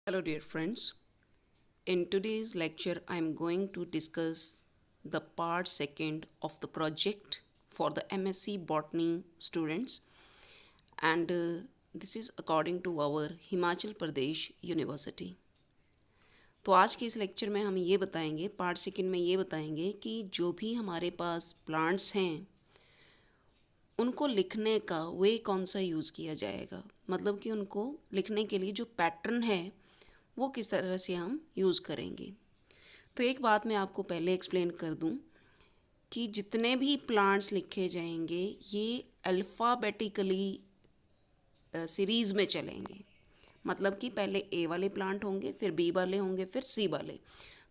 Hello, dear friends. In today's lecture, I am going to discuss the part second of the project for the MSc Botany students, and this is according to our Himachal Pradesh University. तो आज के इस lecture में हम ये बताएंगे, part second में ये बताएंगे कि जो भी हमारे पास प्लांट्स हैं उनको लिखने का वे कौन सा यूज़ किया जाएगा, मतलब कि उनको लिखने के लिए जो पैटर्न है वो किस तरह से हम यूज़ करेंगे। तो एक बात मैं आपको पहले एक्सप्लेन कर दूं कि जितने भी प्लांट्स लिखे जाएंगे ये अल्फ़ाबेटिकली सीरीज़ में चलेंगे, मतलब कि पहले ए वाले प्लांट होंगे, फिर बी वाले होंगे, फिर सी वाले।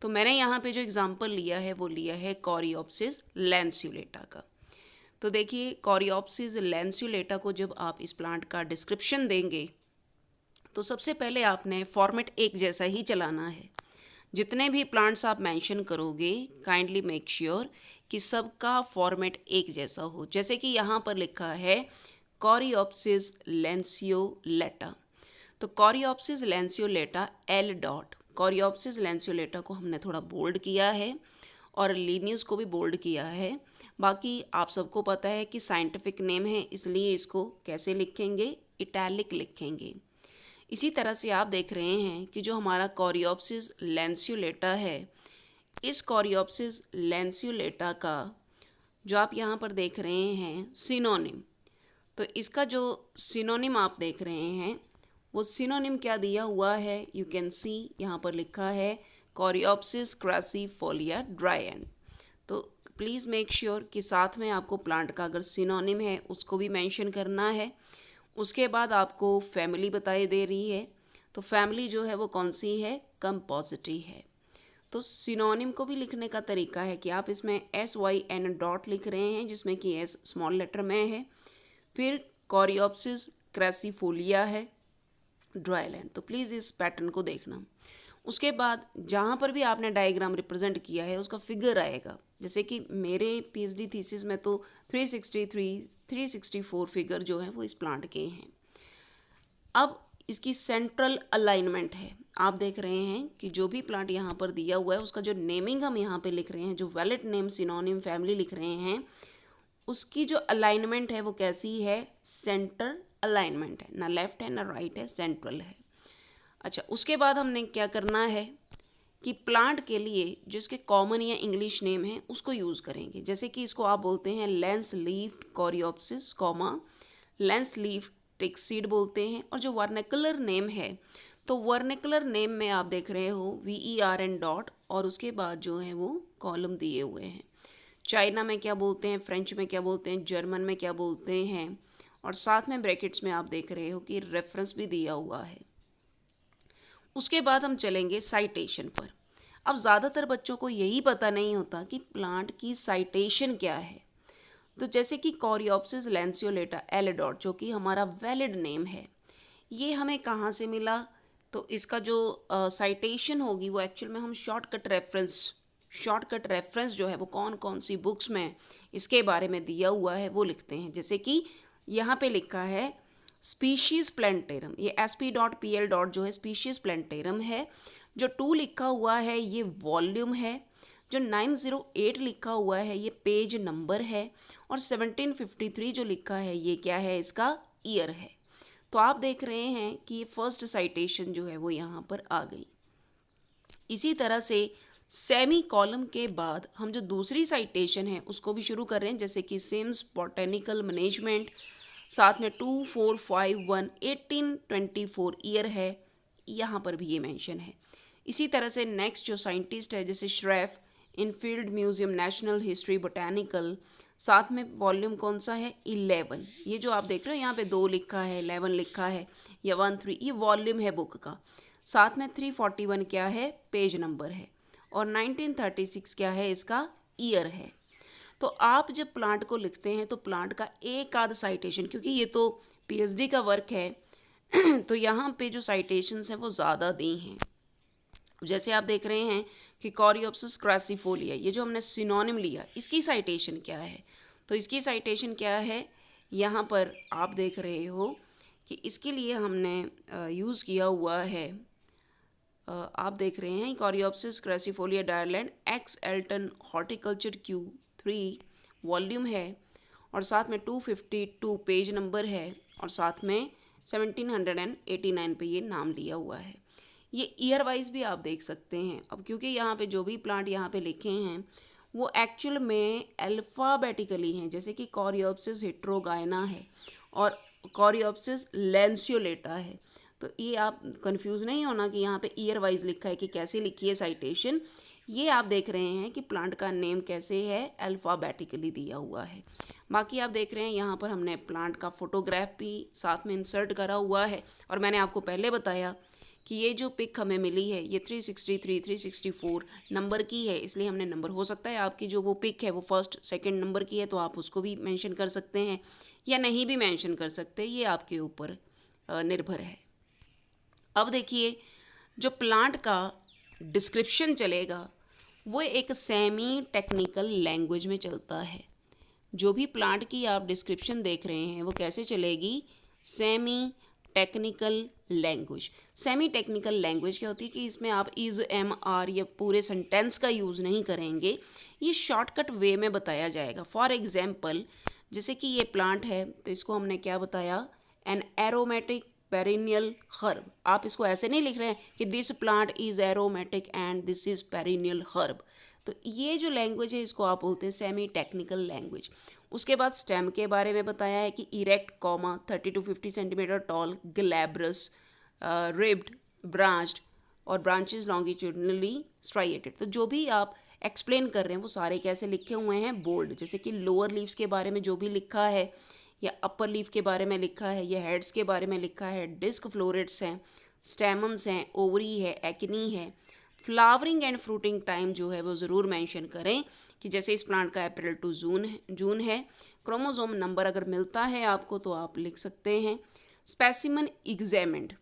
तो मैंने यहाँ पे जो एग्ज़ाम्पल लिया है वो लिया है कोरियोप्सिस लैंसियोलेटा का। तो देखिए, कोरियोप्सिस लैंसियोलेटा को जब आप इस प्लांट का डिस्क्रिप्शन देंगे तो सबसे पहले आपने फॉर्मेट एक जैसा ही चलाना है। जितने भी प्लांट्स आप मेंशन करोगे काइंडली मेक श्योर कि सबका फॉर्मेट एक जैसा हो। जैसे कि यहाँ पर लिखा है कोरियोप्सिस लैंसियोलेटा, तो कोरियोप्सिस लैंसियोलेटा एल डॉट, कोरियोप्सिस लैंसियोलेटा को हमने थोड़ा बोल्ड किया है और लीनियस को भी बोल्ड किया है। बाकी आप सबको पता है कि साइंटिफिक नेम है, इसलिए इसको कैसे लिखेंगे, इटैलिक लिखेंगे। इसी तरह से आप देख रहे हैं कि जो हमारा कोरियोप्सिस लैंसियोलेटा है, इस कोरियोप्सिस लैंसियोलेटा का जो आप यहाँ पर देख रहे हैं सिनोनिम, तो इसका जो सिनोनिम आप देख रहे हैं वो सिनोनिम क्या दिया हुआ है, यू कैन सी यहाँ पर लिखा है कोरियोप्सिस क्रासिफोलिया ड्रायन। तो प्लीज़ मेक श्योर कि साथ में आपको प्लांट का अगर सिनोनिम है उसको भी मेंशन करना है। उसके बाद आपको फैमिली बताई दे रही है, तो फैमिली जो है वो कौन सी है, कंपोजिटी है। तो सिनोनिम को भी लिखने का तरीका है कि आप इसमें SYN डॉट लिख रहे हैं जिसमें कि S स्मॉल लेटर में है, फिर कोरियोप्सिस क्रेसिफोलिया है ड्राईलैंड। तो प्लीज़ इस पैटर्न को देखना। उसके बाद जहाँ पर भी आपने डायग्राम रिप्रेजेंट किया है उसका फिगर आएगा। जैसे कि मेरे PhD थीसिस में तो 363 364 फिगर जो है वो इस प्लांट के हैं। अब इसकी सेंट्रल अलाइनमेंट है, आप देख रहे हैं कि जो भी प्लांट यहाँ पर दिया हुआ है उसका जो नेमिंग हम यहाँ पे लिख रहे हैं, जो वैलिड नेम सिनोनिम फैमिली लिख रहे हैं, उसकी जो अलाइनमेंट है वो कैसी है, सेंटर अलाइनमेंट है, ना लेफ्ट है ना राइट है, सेंट्रल है। अच्छा, उसके बाद हमने क्या करना है कि प्लांट के लिए जो इसके कॉमन या इंग्लिश नेम है उसको यूज़ करेंगे। जैसे कि इसको आप बोलते हैं lance leaf coreopsis comma lance leaf tickseed बोलते हैं। और जो वर्निकुलर नेम है, तो वर्निकुलर नेम में आप देख रहे हो VERN डॉट और उसके बाद जो है वो कॉलम दिए हुए हैं। चाइना में क्या बोलते हैं, फ्रेंच में क्या बोलते हैं, जर्मन में क्या बोलते हैं, और साथ में ब्रैकेट्स में आप देख रहे हो कि रेफरेंस भी दिया हुआ है। उसके बाद हम चलेंगे साइटेशन पर। अब ज़्यादातर बच्चों को यही पता नहीं होता कि प्लांट की साइटेशन क्या है। तो जैसे कि कोरियोप्सिस लैंसियोलेटा एल डॉट जो कि हमारा वैलिड नेम है, ये हमें कहाँ से मिला, तो इसका जो साइटेशन होगी वो एक्चुअल में हम शॉर्टकट रेफरेंस जो है वो कौन कौन सी बुक्स में इसके बारे में दिया हुआ है वो लिखते हैं। जैसे कि यहाँ पे लिखा है स्पीशीज प्लेंटेरम, ये SP.PL डॉट जो है स्पीशीज प्लेंटेरम है। जो 2 लिखा हुआ है ये वॉल्यूम है, जो 908 लिखा हुआ है ये पेज नंबर है, और 1753 जो लिखा है ये क्या है, इसका ईयर है। तो आप देख रहे हैं कि ये फर्स्ट साइटेशन जो है वो यहाँ पर आ गई। इसी तरह से सेमी कॉलम के बाद हम जो दूसरी साइटेशन है उसको भी शुरू कर रहे हैं। जैसे कि सिम्स बॉटेनिकल मैनेजमेंट, साथ में 2451 1824 ईयर है, यहाँ पर भी ये मेंशन है। इसी तरह से नेक्स्ट जो साइंटिस्ट है जैसे श्रेफ इनफील्ड म्यूजियम नेशनल हिस्ट्री बोटैनिकल, साथ में वॉल्यूम कौन सा है, 11। ये जो आप देख रहे हो यहाँ पे 2 लिखा है, 11 लिखा है या 13, ये वॉल्यूम है बुक का। साथ में 341 क्या है, पेज नंबर है, और 1936 क्या है, इसका ईयर है। तो आप जब प्लांट को लिखते हैं तो प्लांट का एक आध साइटेशन, क्योंकि ये तो PhD का वर्क है तो यहाँ पे जो साइटेशंस हैं वो ज़्यादा दी हैं। जैसे आप देख रहे हैं कि कोरियोप्सिस क्रासिफोलिया, ये जो हमने सिनोनिम लिया, इसकी साइटेशन क्या है, तो इसकी साइटेशन क्या है, यहाँ पर आप देख रहे हो कि इसके लिए हमने यूज़ किया हुआ है आप देख रहे हैं coreopsis crassifolia Dryander ex Aiton horticulture Q3 volume है, और साथ में 252 पेज नंबर है, और साथ में 1789 पे ये नाम लिया हुआ है। ये ईयर वाइज भी आप देख सकते हैं। अब क्योंकि यहाँ पे जो भी प्लांट यहाँ पे लिखे हैं वो एक्चुअल में अल्फ़ाबेटिकली हैं, जैसे कि कोरियोप्सिस हेट्रोगाइना है और कोरियोप्सिस लैंसियोलेटा है। तो ये आप कंफ्यूज नहीं होना कि यहाँ पे ईयर वाइज लिखा है कि कैसे लिखी है साइटेशन। ये आप देख रहे हैं कि प्लांट का नेम कैसे है, अल्फ़ाबेटिकली दिया हुआ है। बाकी आप देख रहे हैं यहाँ पर हमने प्लांट का फोटोग्राफ भी साथ में इंसर्ट करा हुआ है, और मैंने आपको पहले बताया कि ये जो पिक हमें मिली है ये 363 364 नंबर की है, इसलिए हमने नंबर, हो सकता है आपकी जो वो पिक है वो फर्स्ट सेकंड नंबर की है तो आप उसको भी मेंशन कर सकते हैं या नहीं भी मेंशन कर सकते, ये आपके ऊपर निर्भर है। अब देखिए, जो प्लांट का डिस्क्रिप्शन चलेगा वो एक सेमी टेक्निकल लैंग्वेज में चलता है। जो भी प्लांट की आप डिस्क्रिप्शन देख रहे हैं वो कैसे चलेगी, semi technical language. Semi technical language क्या होती है कि इसमें आप इज़ एम आर या पूरे सेंटेंस का यूज़ नहीं करेंगे, ये शॉर्टकट वे में बताया जाएगा। फॉर एग्जांपल, जैसे कि ये प्लांट है तो इसको हमने क्या बताया, एन एरोमेटिक पेरिनियल हर्ब। आप इसको ऐसे नहीं लिख रहे हैं कि this plant is aromatic and this is perennial herb. तो ये जो लैंग्वेज है इसको आप बोलते हैं सेमी टेक्निकल लैंग्वेज। उसके बाद स्टेम के बारे में बताया है कि erect, 30 to 50 centimetre tall, glabrous, ribbed, branched और ब्रांचेस लॉन्गिट्यूडनली स्ट्राइएटेड। तो जो भी आप एक्सप्लेन कर रहे हैं वो सारे कैसे लिखे हुए हैं, बोल्ड। जैसे कि लोअर लीव्स के बारे में जो भी लिखा है या अपर लीफ के बारे में लिखा है या हेड्स के बारे में लिखा है, डिस्क फ्लोरेट्स हैं, स्टेमन्स हैं, ओवरी है, एक्नी है, फ्लावरिंग एंड फ्रूटिंग टाइम जो है वो ज़रूर मेंशन करें कि जैसे इस प्लांट का अप्रैल टू जून है। क्रोमोसोम नंबर अगर मिलता है आपको तो आप लिख सकते हैं। स्पेसिमन एग्जामिन्ड,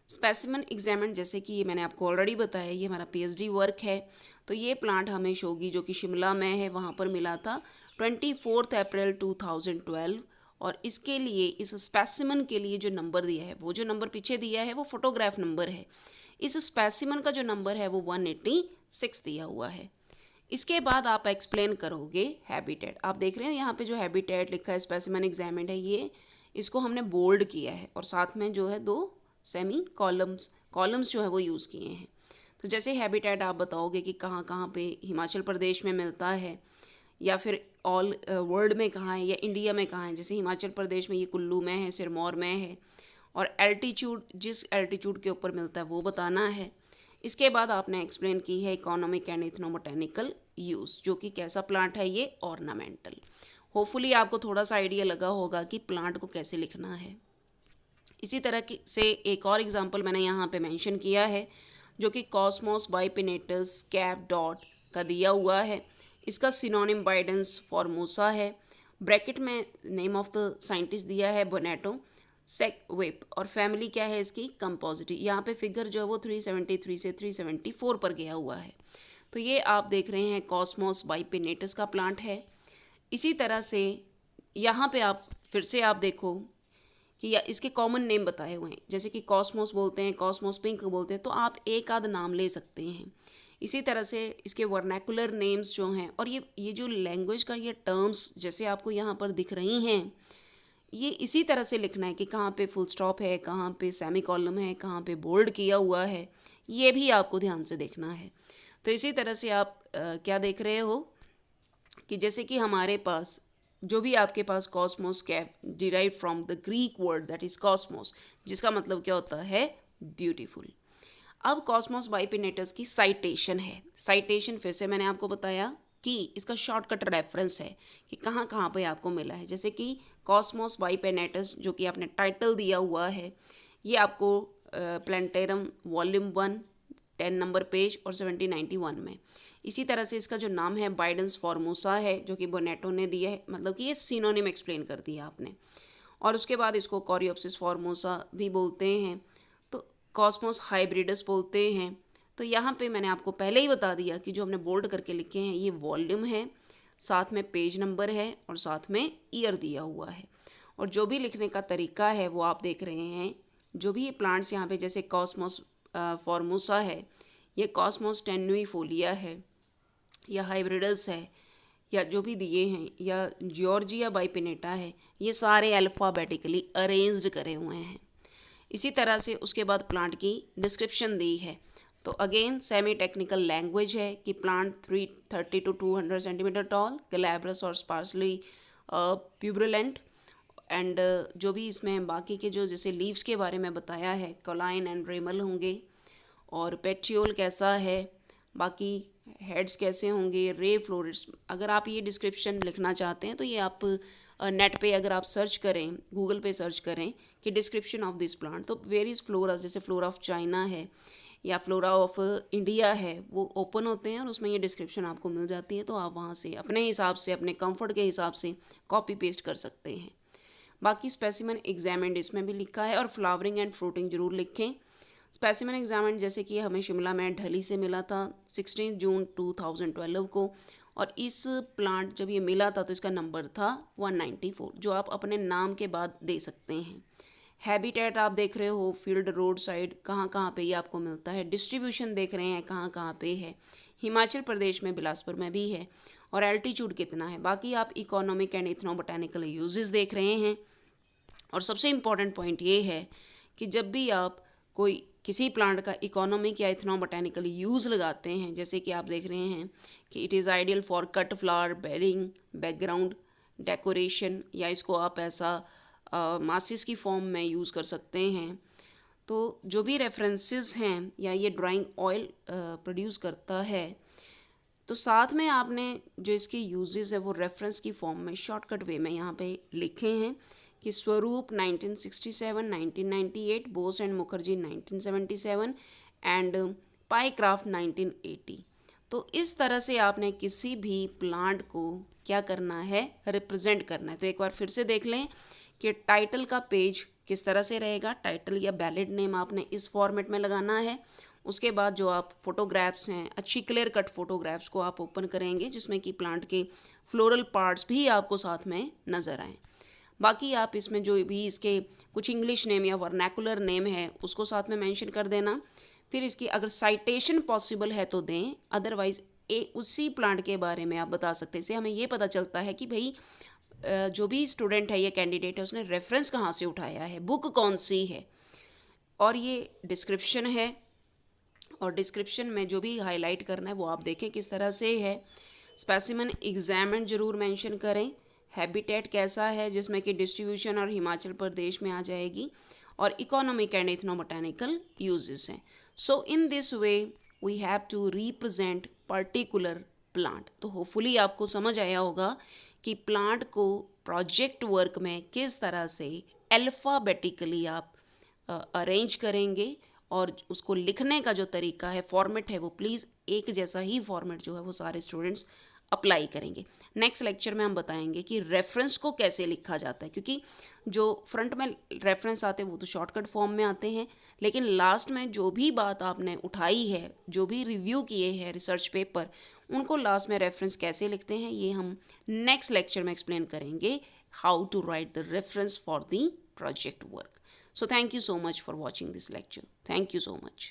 स्पेसिमन एग्जामिन्ड जैसे कि ये मैंने आपको ऑलरेडी बताया, ये हमारा PhD वर्क है। तो ये प्लांट हमें शोगी जो कि शिमला में है वहाँ पर मिला था 24 अप्रैल 2012, और इसके लिए, इस स्पेसिमन के लिए जो नंबर दिया है, वो जो नंबर पीछे दिया है वो फोटोग्राफ नंबर है। इस स्पेसिमन का जो नंबर है वो 186 दिया हुआ है। इसके बाद आप एक्सप्लेन करोगे हैबिटेट। आप देख रहे हो यहाँ पे जो हैबिटेट लिखा है, स्पेसिमन एग्जामिन्ड है, ये इसको हमने बोल्ड किया है और साथ में जो है 2 सेमी कॉलम्स जो है वो यूज़ किए हैं। तो जैसे हैबिटेट आप बताओगे कि कहाँ कहाँ पे हिमाचल प्रदेश में मिलता है या फिर ऑल वर्ल्ड में कहाँ है या इंडिया में कहाँ है। जैसे हिमाचल प्रदेश में ये कुल्लू में है, सिरमौर में है, और एल्टीट्यूड, जिस एल्टीट्यूड के ऊपर मिलता है वो बताना है। इसके बाद आपने एक्सप्लेन की है इकोनॉमिक एंड इथनोबोटेनिकल यूज़, जो कि कैसा प्लांट है ये, ऑर्नामेंटल। होपफुली आपको थोड़ा सा आइडिया लगा होगा कि प्लांट को कैसे लिखना है। इसी तरह से एक और एग्जांपल मैंने यहाँ पे मेंशन किया है जो कि कॉस्मोस बाइपिनेटस कैप डॉट का दिया हुआ है। इसका सिनोनिम बाइडेंस फॉर्मोसा है। ब्रैकेट में नेम ऑफ द साइंटिस्ट दिया है बोनेटो सेक वेप, और फैमिली क्या है इसकी, कंपोजिटी। यहाँ पे फिगर जो है वो 373 से 374 पर गया हुआ है। तो ये आप देख रहे हैं कॉस्मोस बाइपिनेटस का प्लांट है। इसी तरह से यहाँ पे आप फिर से आप देखो कि या इसके कॉमन नेम बताए हुए हैं, जैसे कि कॉस्मोस बोलते हैं, कॉस्मोस पिंक बोलते हैं, तो आप एक आध नाम ले सकते हैं। इसी तरह से इसके वर्नैकुलर नेम्स जो हैं, और ये जो लैंग्वेज का ये टर्म्स जैसे आपको यहाँ पर दिख रही हैं, ये इसी तरह से लिखना है कि कहाँ पे फुल स्टॉप है, कहाँ पे सेमी कॉलम है, कहाँ पे बोल्ड किया हुआ है, ये भी आपको ध्यान से देखना है। तो इसी तरह से आप क्या देख रहे हो कि जैसे कि हमारे पास जो भी आपके पास cosmos cap derive from the Greek word that is cosmos, जिसका मतलब क्या होता है, ब्यूटीफुल। अब कॉस्मोस बाइपिनेटस की साइटेशन है। साइटेशन फिर से मैंने आपको बताया कि इसका शॉर्टकट रेफरेंस है कि कहाँ कहाँ पे आपको मिला है। जैसे कि कॉस्मोस बाइपिनेटस जो कि आपने टाइटल दिया हुआ है, ये आपको प्लेंटेरम वॉल्यूम 1 10 नंबर पेज और 1791 में। इसी तरह से इसका जो नाम है बाइडेंस फॉर्मोसा है जो कि बोनेटो ने दिया है, मतलब कि ये सिनोनिम एक्सप्लेन कर दिया आपने। और उसके बाद इसको कोरियोप्सिस फॉर्मोसा भी बोलते हैं, तो कॉस्मोस हाइब्रिडस बोलते हैं। तो यहाँ पे मैंने आपको पहले ही बता दिया कि जो हमने बोल्ड करके लिखे हैं ये वॉल्यूम है, साथ में पेज नंबर है और साथ में ईयर दिया हुआ है। और जो भी लिखने का तरीका है वो आप देख रहे हैं। जो भी प्लांट्स यहाँ पे जैसे कॉस्मोस फॉर्मोसा है, ये कॉस्मोस टेन्यूइफोलिया है, या हाइब्रिडस है, या जो भी दिए हैं, या जॉर्जिया बाइपिनेटा है, ये सारे अल्फ़ाबेटिकली अरेंज्ड करे हुए हैं। इसी तरह से उसके बाद प्लांट की डिस्क्रिप्शन दी है। तो अगेन सेमी टेक्निकल लैंग्वेज है कि plant 330 to 200 centimetre tall, glabrous और स्पार्सली प्यूबरेलेंट, एंड जो भी इसमें बाकी के जो जैसे लीव्स के बारे में बताया है, कोलाइन एंड रेमल होंगे, और पेट्रियोल कैसा है, बाकी हेड्स कैसे होंगे, रे फ्लोरिड्स। अगर आप ये डिस्क्रिप्शन लिखना चाहते हैं तो ये आप नेट पे अगर आप सर्च करें, गूगल पे सर्च करें कि डिस्क्रिप्शन ऑफ दिस प्लांट, तो वेरियस फ्लोरा, जैसे फ्लोरा ऑफ चाइना है या फ्लोरा ऑफ इंडिया है, वो ओपन होते हैं और उसमें ये डिस्क्रिप्शन आपको मिल जाती है। तो आप वहाँ से अपने हिसाब से, अपने कंफर्ट के हिसाब से कॉपी पेस्ट कर सकते हैं। बाकी स्पेसिमेन एग्जामिन्ड इसमें भी लिखा है, और फ्लावरिंग एंड फ्रूटिंग जरूर लिखें। स्पेसिमेन एग्जामिन्ड जैसे कि हमें शिमला में ढली से मिला था 16 जून 2012 को, और इस प्लांट जब ये मिला था तो इसका नंबर था 194, जो आप अपने नाम के बाद दे सकते हैं। हैबिटेट आप देख रहे हो, फील्ड, रोड साइड, कहाँ कहाँ पे ये आपको मिलता है। डिस्ट्रीब्यूशन देख रहे हैं कहाँ कहाँ पे है, हिमाचल प्रदेश में बिलासपुर में भी है, और एल्टीट्यूड कितना है। बाकी आप इकोनॉमिक एंड इथनोबोटानिकल यूजेस देख रहे हैं। और सबसे इम्पॉर्टेंट पॉइंट ये है कि जब भी आप कोई किसी प्लांट का इकोनॉमिक या इथनोबोटानिकल यूज़ लगाते हैं, जैसे कि आप देख रहे हैं कि it is ideal for cut flower, bedding, background decoration, या इसको आप ऐसा मासिस की फॉर्म में यूज़ कर सकते हैं। तो जो भी रेफरेंसेस हैं, या ये ड्राइंग ऑयल प्रोड्यूस करता है, तो साथ में आपने जो इसके यूजेस है वो रेफरेंस की फॉर्म में शॉर्टकट वे में यहाँ पे लिखे हैं कि स्वरूप 1967, 1998, बोस एंड मुखर्जी 1977 एंड पाईक्राफ्ट 1980। तो इस तरह से आपने किसी भी प्लांट को क्या करना है, रिप्रेजेंट करना है। तो एक बार फिर से देख लें कि टाइटल का पेज किस तरह से रहेगा। टाइटल या बैलेट नेम आपने इस फॉर्मेट में लगाना है। उसके बाद जो आप फोटोग्राफ्स हैं, अच्छी क्लियर कट फोटोग्राफ्स को आप ओपन करेंगे, जिसमें कि प्लांट के फ्लोरल पार्ट्स भी आपको साथ में नज़र आएँ। बाकी आप इसमें जो भी इसके कुछ इंग्लिश नेम या वर्नैकुलर नेम है उसको साथ में मेंशन कर देना। फिर इसकी अगर साइटेशन पॉसिबल है तो दें, अदरवाइज उसी प्लांट के बारे में आप बता सकते हैं। इससे हमें ये पता चलता है कि भाई जो भी स्टूडेंट है या कैंडिडेट है उसने रेफरेंस कहाँ से उठाया है, बुक कौन सी है। और ये डिस्क्रिप्शन है, और डिस्क्रिप्शन में जो भी हाईलाइट करना है वो आप देखें किस तरह से है। स्पेसिमेन एग्जामिन्ड जरूर मेंशन करें। हैबिटेट कैसा है, जिसमें कि डिस्ट्रीब्यूशन और हिमाचल प्रदेश में आ जाएगी, और इकोनॉमिक एंड इथनोबोटानिकल यूजेस हैं। So in this way we have to represent particular plant. तो होपफुली आपको समझ आया होगा कि प्लांट को प्रोजेक्ट वर्क में किस तरह से अल्फ़ाबेटिकली आप अरेंज करेंगे, और उसको लिखने का जो तरीका है, फॉर्मेट है, वो प्लीज़ एक जैसा ही फॉर्मेट जो है वो सारे स्टूडेंट्स अप्लाई करेंगे। नेक्स्ट लेक्चर में हम बताएंगे कि रेफरेंस को कैसे लिखा जाता है, क्योंकि जो फ्रंट में रेफरेंस आते हैं वो तो शॉर्टकट फॉर्म में आते हैं, लेकिन लास्ट में जो भी बात आपने उठाई है, जो भी रिव्यू किए हैं रिसर्च पेपर, उनको लास्ट में रेफरेंस कैसे लिखते हैं ये हम नेक्स्ट लेक्चर में एक्सप्लेन करेंगे, how to write the reference for the project work. So thank you so much for watching this lecture. Thank you so much.